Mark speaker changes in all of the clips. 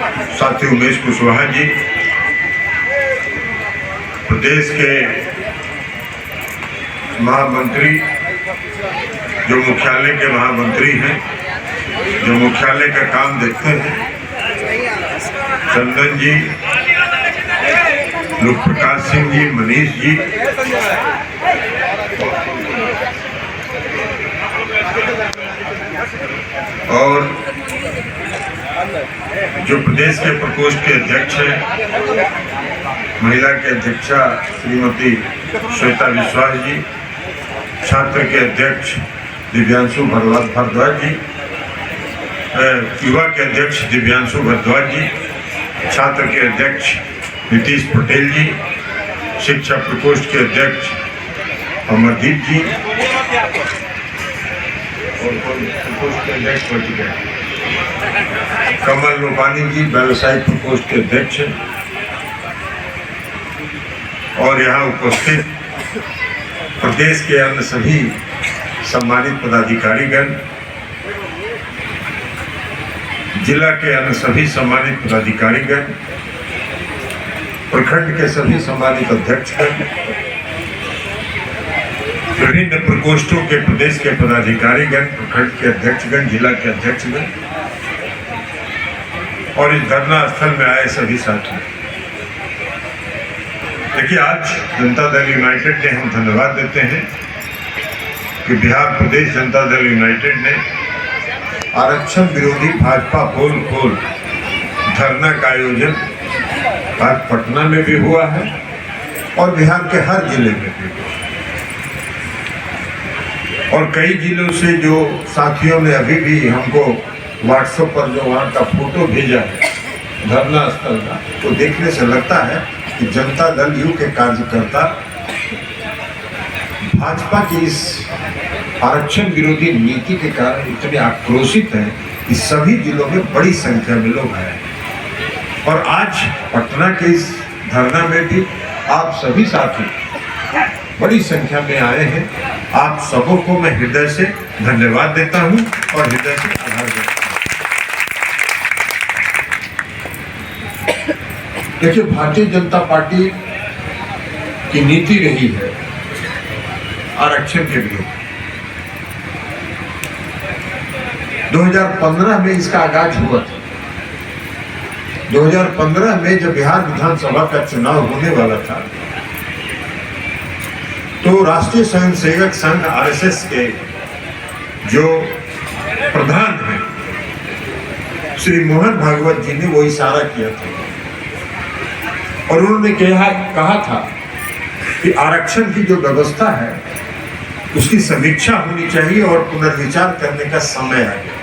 Speaker 1: साथी उमेश कुशवाहा जी, प्रदेश के महामंत्री, जो मुख्यालय के महामंत्री हैं, जो मुख्यालय का काम देखते हैं, चंदन जी, लोक प्रकाश सिंह जी, मनीष जी, और जो प्रदेश के प्रकोष्ठ के अध्यक्ष हैं, महिला के अध्यक्षा श्रीमती श्वेता विश्वास जी, छात्र के अध्यक्ष दिव्यांशु भारद्वाज जी, युवा के अध्यक्ष दिव्यांशु भारद्वाज जी, छात्र के अध्यक्ष नीतीश पटेल जी, शिक्षा प्रकोष्ठ के अध्यक्ष अमरदीप जी, और प्रकोष्ठ के अध्यक्ष बच गए कमल लोपानी जी, व्यवसायिक प्रकोष्ठ के अध्यक्ष, और यहाँ उपस्थित प्रदेश के अन्य सभी सम्मानित पदाधिकारीगण, जिला के अन्य सभी सम्मानित पदाधिकारीगण, प्रखंड के सभी सम्मानित अध्यक्षगण, विभिन्न प्रकोष्ठों के प्रदेश के पदाधिकारीगण, प्रखंड के अध्यक्षगण, जिला के अध्यक्षगण, और इस धरना स्थल में आए सभी साथी। देखिए, आज जनता दल यूनाइटेड ने, हम धन्यवाद देते हैं कि बिहार प्रदेश जनता दल यूनाइटेड ने आरक्षण विरोधी भाजपा पोल खोल धरना का आयोजन आज पटना में भी हुआ है और बिहार के हर जिले में भी हुआ, और कई जिलों से जो साथियों ने अभी भी हमको व्हाट्सएप पर जो वहाँ का फोटो भेजा है धरना स्थल का, तो देखने से लगता है कि जनता दल यू के कार्यकर्ता भाजपा की इस आरक्षण विरोधी नीति के कारण इतने आक्रोशित हैं कि सभी जिलों में बड़ी संख्या में लोग आए, और आज पटना के इस धरना में भी आप सभी साथी बड़ी संख्या में आए हैं। आप सबों को मैं हृदय से धन्यवाद देता हूं और हृदय से आभार देता हूं। देखिए, भारतीय जनता पार्टी की नीति रही है आरक्षण के विरुद्ध। 2015 में इसका आगाज हुआ था। 2015 में जब बिहार विधानसभा का चुनाव होने वाला था, तो राष्ट्रीय स्वयंसेवक संघ आरएसएस के जो प्रधान हैं श्री मोहन भागवत जी ने वो इशारा किया था, और उन्होंने कहा था कि आरक्षण की जो व्यवस्था है उसकी समीक्षा होनी चाहिए और पुनर्विचार करने का समय आ गया।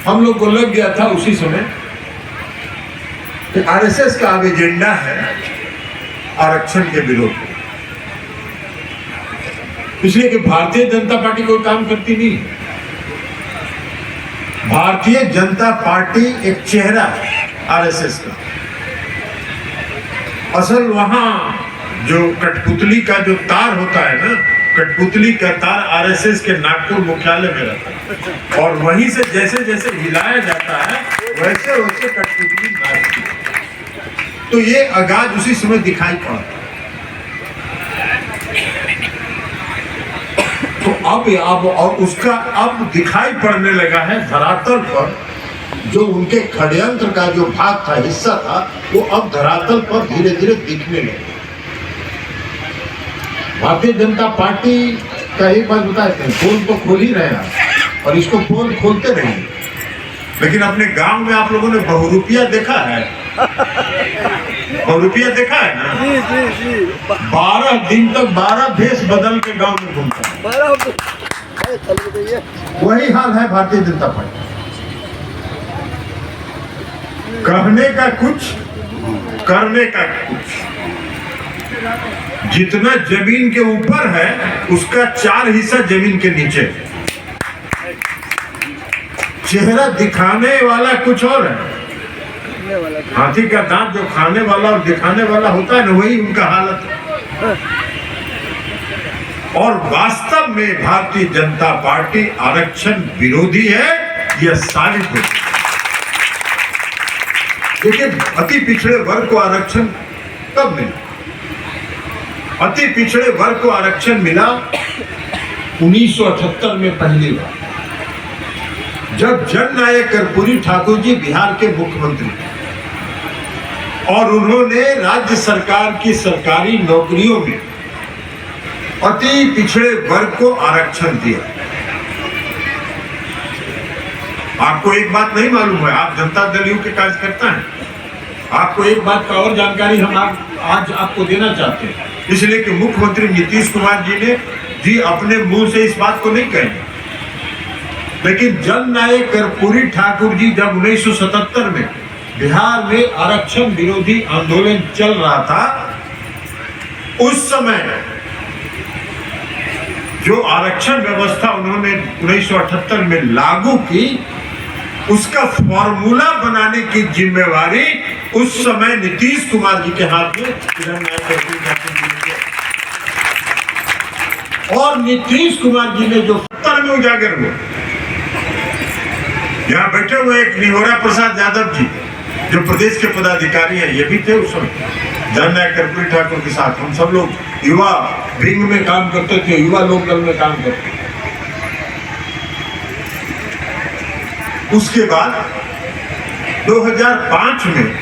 Speaker 1: हम लोग को लग गया था उसी समय कि आरएसएस का अब एजेंडा है आरक्षण के विरोध में, इसलिए कि भारतीय जनता पार्टी कोई काम करती नहीं है। भारतीय जनता पार्टी एक चेहरा है आरएसएस का। असल वहां जो कठपुतली का जो तार होता है ना, कठपुतली का तार आरएसएस के नागपुर मुख्यालय में रहता है, और वहीं से जैसे जैसे हिलाया जाता है वैसे वैसे कठपुतली नाचती है। तो ये आगाज उसी समय दिखाई पड़ा। तो अब और उसका अब दिखाई पड़ने लगा है धरातल पर। जो उनके षड्यंत्र का जो भाग था, हिस्सा था, वो अब धरातल पर धीरे धीरे दिखने लगे। भारतीय जनता पार्टी का एक बात बताते हैं, पोल तो खोल ही रहे हैं और इसको पोल खोलते रहेंगे, लेकिन अपने गांव में आप लोगों ने बहुरूपिया देखा है? बहुरूपिया देखा है ना? जी जी जी। 12 दिन तक 12 भेष बदल के गांव में घूमता है। वही हाल है भारतीय जनता पार्टी। कहने का कुछ, करने का कुछ। जितना जमीन के ऊपर है उसका 4 हिस्सा जमीन के नीचे। चेहरा दिखाने वाला कुछ और है। हाथी का दांत जो खाने वाला और दिखाने वाला होता है ना, वही उनका हालत है। और वास्तव में भारतीय जनता पार्टी आरक्षण विरोधी है, यह साबित होती है। लेकिन अति पिछड़े वर्ग को आरक्षण कब मिला? अति पिछड़े वर्ग को आरक्षण मिला 1978 में पहली बार, जब जननायक कर्पूरी ठाकुर जी बिहार के मुख्यमंत्री थे और उन्होंने राज्य सरकार की सरकारी नौकरियों में अति पिछड़े वर्ग को आरक्षण दिया। आपको एक बात नहीं मालूम है, आप जनता दल यू के कार्यकर्ता हैं, आपको एक बात का और जानकारी हम आज आपको देना चाहते हैं, इसलिए कि मुख्यमंत्री नीतीश कुमार जी अपने मुंह से इस बात को नहीं कहेंगे, लेकिन जननायक कर्पूरी ठाकुर जी जब 1977 में बिहार में आरक्षण विरोधी आंदोलन चल रहा था, उस समय जो आरक्षण व्यवस्था उन्होंने 1978 में लागू की, उसका फॉर्मूला बनाने की जिम्मेवारी उस समय नीतीश कुमार जी के हाथ में जननायक कर्पूरी ठाकुर जी ने, और नीतीश कुमार जी ने जो 70 में उजागर हुआ। यहाँ बैठे हुए एक निहोरा प्रसाद यादव जी जो प्रदेश के पदाधिकारी हैं, ये भी थे उस समय जननायक कर्पूरी ठाकुर के साथ। हम सब लोग युवा विंग में काम करते थे, युवा लोक दल में काम करते थे। उसके बाद 2005 में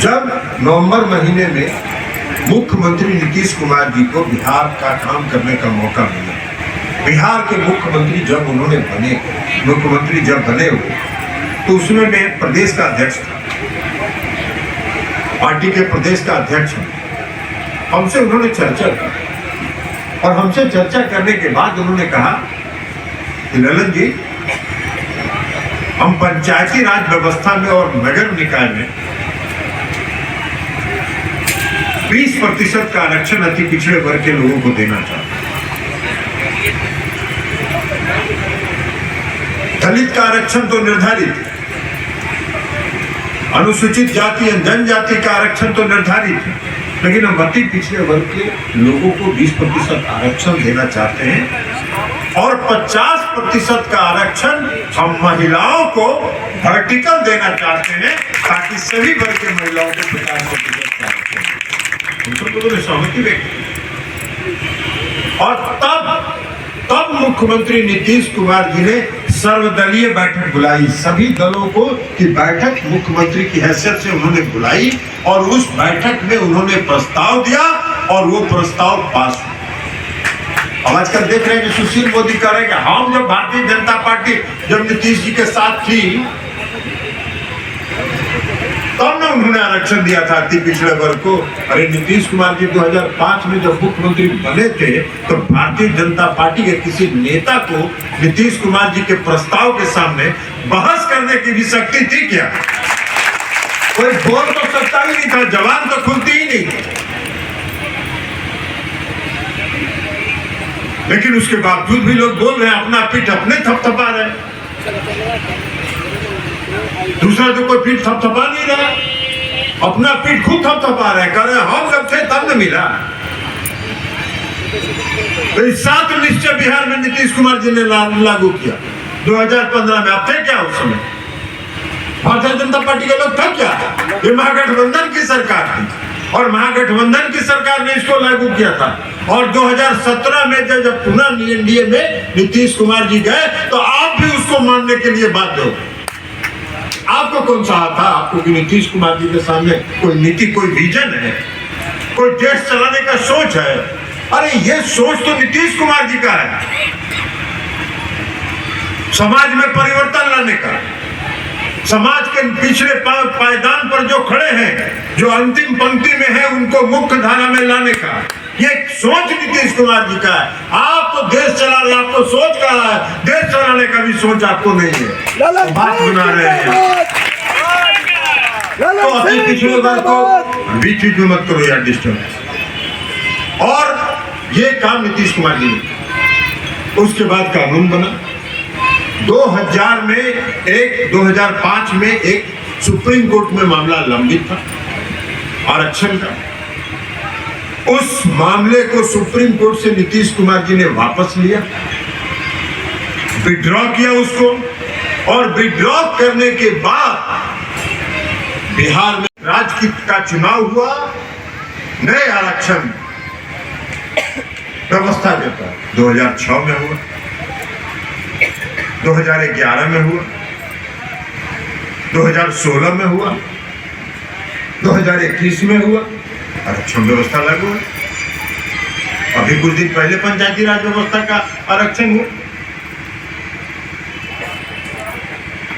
Speaker 1: जब नवंबर महीने में मुख्यमंत्री नीतीश कुमार जी को बिहार का काम करने का मौका मिला, बिहार के मुख्यमंत्री जब उन्होंने मुख्यमंत्री जब बने हो, तो उसमें मैं प्रदेश का अध्यक्ष था, पार्टी के प्रदेश का अध्यक्ष हूं। हमसे उन्होंने चर्चा की और हमसे चर्चा करने के बाद उन्होंने कहा कि ललन जी, हम पंचायती राज व्यवस्था में और नगर निकाय में 20% का आरक्षण अति पिछड़े वर्ग के लोगों को देना चाहते हैं। दलित का आरक्षण तो निर्धारित है, अनुसूचित जाति और जनजाति का आरक्षण तो निर्धारित है, लेकिन हम अति पिछड़े वर्ग के लोगों को 20% आरक्षण देना चाहते हैं और 50% का आरक्षण हम महिलाओं को वर्टिकल देना चाहते हैं, ताकि सभी वर्ग के महिलाओं को 50% का आरक्षण। हम सब लोगों ने सहमति व्यक्त की और तब मुख्यमंत्री नीतीश कुमार जी ने सर्वदलीय बैठक बुलाई, सभी दलों को की बैठक मुख्यमंत्री की हैसियत से उन्होंने बुलाई और उस बैठक में उन्होंने प्रस्ताव दिया और वो प्रस्ताव पास हुआ। अब आजकल देख रहे हैं कि सुशील मोदी कह रहे हैं कि हम जब भारतीय जनता पार्टी जब नीतीश जी के साथ थी तब ना उन्होंने आरक्षण दिया था अति पिछड़े वर्ग को। अरे नीतीश कुमार जी 2005 में जब मुख्यमंत्री बने थे तो भारतीय जनता पार्टी के किसी नेता को नीतीश कुमार जी के प्रस्ताव के सामने बहस करने की भी शक्ति थी क्या? कोई बोल तो सकता ही नहीं था, जवान तो खुलती ही नहीं थी। लेकिन उसके बावजूद भी लोग बोल रहे हैं, अपना पीठ अपने थपथपा रहे हैं, दूसरा तो कोई पीठ थपथपा नहीं रहा, अपना पीठ खुद थपथपा रहे, कह रहे हम जब थे तब न मिला। तो 7 निश्चय बिहार में नीतीश कुमार जी ने लागू किया 2015 में। अब थे क्या उस समय? भारतीय जनता पार्टी के लोग थे क्या? ये महागठबंधन की सरकार थी और महागठबंधन की सरकार ने इसको लागू किया था। और 2017 में जब पुनः एनडीए में नीतीश कुमार जी गए तो आप भी उसको मानने के लिए बाध्य हो। आपको कौन सा था? आपको कि नीतीश कुमार जी के सामने कोई नीति, कोई विजन है, कोई देश चलाने का सोच है? अरे ये सोच तो नीतीश कुमार जी का है, समाज में परिवर्तन लाने का, समाज के पिछड़े पायदान पर जो खड़े हैं, जो अंतिम पंक्ति में है, उनको मुख्य धारा में लाने का ये सोच नीतीश कुमार जी का है। आप तो देश चला रहे, आपको सोच का है, देश चलाने का भी सोच आपको नहीं है, तो बात बना रहे हैं। तो अति पिछड़े वर्ग को बीच बीच में मत करो यार डिस्टर्ब। और ये काम नीतीश कुमार जी ने। उसके बाद कानून बना 2005 में एक सुप्रीम कोर्ट में मामला लंबित था आरक्षण का। उस मामले को सुप्रीम कोर्ट से नीतीश कुमार जी ने वापस लिया, विड्रॉ किया उसको, और विड्रॉ करने के बाद बिहार में राज्य का चुनाव हुआ नए आरक्षण व्यवस्था के तहत 2006 में हुआ, 2011 में हुआ, 2016 में हुआ, 2021 में हुआ, आरक्षण व्यवस्था लागू है। अभी कुछ दिन पहले पंचायती राज व्यवस्था का आरक्षण हुआ।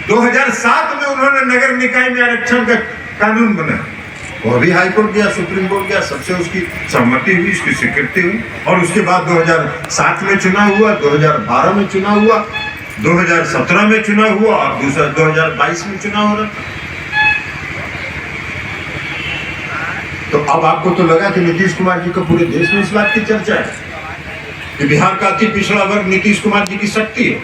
Speaker 1: 2007 में उन्होंने नगर निकाय में आरक्षण का कानून बनाया, वो भी हाईकोर्ट गया, सुप्रीम कोर्ट गया, सबसे उसकी सहमति हुई, उसकी स्वीकृति हुई, और उसके बाद 2007 में चुनाव हुआ, 2012 में चुनाव हुआ, 2017 में चुनाव हुआ और दूसरा 2022 में चुनाव हो रहा। तो अब आपको तो लगा कि नीतीश कुमार जी को पूरे देश में इस बात की चर्चा है कि बिहार का अति पिछड़ा वर्ग नीतीश कुमार जी की शक्ति है,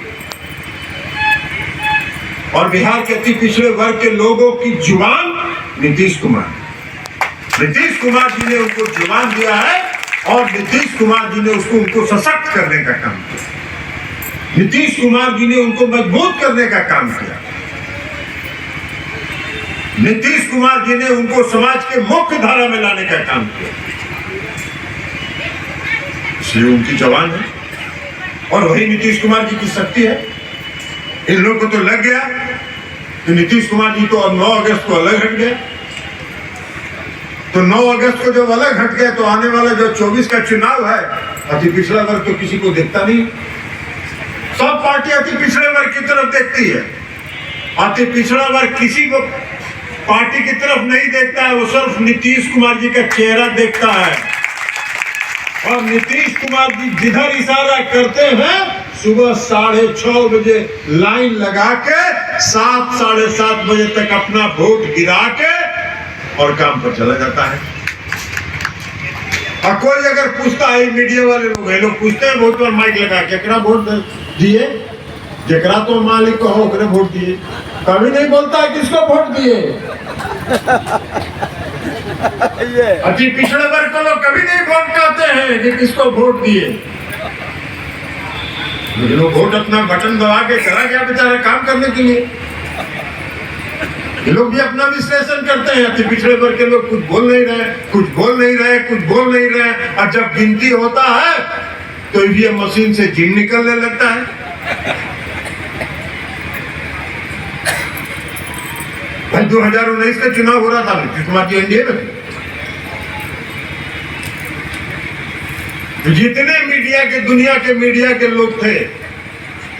Speaker 1: और बिहार के अति पिछड़े वर्ग के लोगों की जुबान नीतीश कुमार जी ने उनको जुबान दिया है, और नीतीश कुमार जी ने उनको सशक्त करने का काम किया, नीतीश कुमार जी ने उनको मजबूत करने का काम किया, नीतीश कुमार जी ने उनको समाज के मुख्य धारा में लाने का काम किया। इसलिए उनकी जवान है और वही नीतीश कुमार जी की शक्ति है। इन लोगों को तो लग गया कि नीतीश कुमार जी तो 9 अगस्त को अलग हट गए, तो 9 अगस्त को जब अलग हट गए तो आने वाला जो 24 का चुनाव है, अति पिछड़ा वर्ग तो किसी को देखता नहीं। सब पार्टी अति पिछड़े वर्ग की तरफ देखती है, अति पिछड़ा वर्ग किसी को पार्टी की तरफ नहीं देखता है, वो सिर्फ नीतीश कुमार जी का चेहरा देखता है। और नीतीश कुमार जी जिधर इशारा करते हैं, सुबह 6:30 बजे लाइन लगा के 7, 7:30 बजे तक अपना वोट गिरा के और काम पर चला जाता है। और कोई अगर पूछता है, मीडिया वाले लोग पूछते हैं वोट पर माइक लगा के, केकरा वोट दिए, जेकरा तो मालिक को हो वोट दिए, कभी नहीं बोलता है किसको वोट दिए। अति पिछड़े वर्ग को लोग कभी नहीं वोट कहते हैं कि किसको वोट दिए, लेकिन वो वोट अपना बटन दबा के चला गया बेचारा काम करने के लिए। ये लोग भी अपना विश्लेषण करते हैं, अति पिछड़े वर्ग के लोग कुछ बोल नहीं रहे, और जब गिनती होता है तो ईवीएम मशीन से जिन निकलने लगता है। भाई 2019 का चुनाव हो रहा था, नीतीश कुमार जी एनडीए में थे, जितने दुनिया के मीडिया के लोग थे,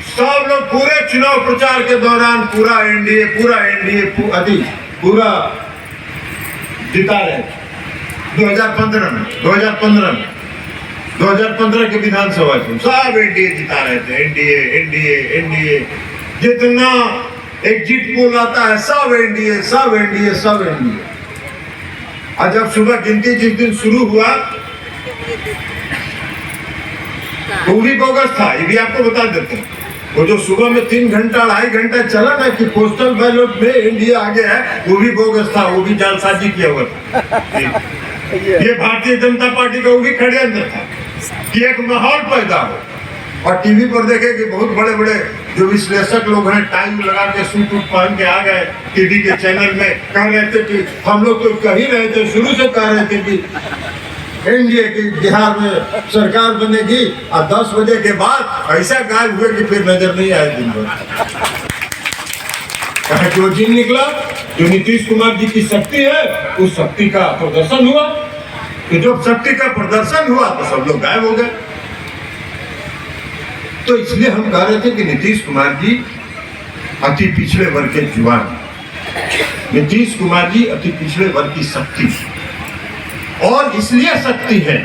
Speaker 1: सब लोग पूरे चुनाव प्रचार के दौरान पूरा एनडीए जिता रहे। 2015 के विधानसभा चुनाव सब एनडीए जिता रहे थे, एनडीए जितना एग्जिट पोल आता है सब एनडीए। और जब सुबह गिनती जिस दिन शुरू हुआ तो भी बोगस था, ये भी आपको बता देते हैं। वो जो सुबह में 3 घंटा 2.5 घंटा चला ना कि पोस्टल बैलेट में इंडिया आगे है, वो भी बोगस था, वो भी जालसाजी किया हुआ था। ये भारतीय जनता पार्टी का वो भी षड्यंत्र था कि एक माहौल पैदा हो। और टीवी पर देखे कि बहुत बड़े बड़े जो विश्लेषक लोग हैं, टाइम लगा के सूट पहन के आ गए टीवी के चैनल में, कह रहे थे कि हम लोग तो कह ही रहे थे, शुरू से कह रहे थे कि एनडीए की बिहार में सरकार बनेगी, और 10 बजे के बाद ऐसा गायब हुए कि फिर नजर नहीं आए दिन भर। जो जिन निकला, जो नीतीश कुमार जी की शक्ति है, उस शक्ति का प्रदर्शन हुआ। तो जब शक्ति का प्रदर्शन हुआ तो सब लोग गायब हो गए। तो इसलिए हम कह रहे थे कि नीतीश कुमार जी अति पिछड़े वर्ग के जुबान, नीतीश कुमार जी अति पिछड़े वर्ग की शक्ति, और इसलिए शक्ति है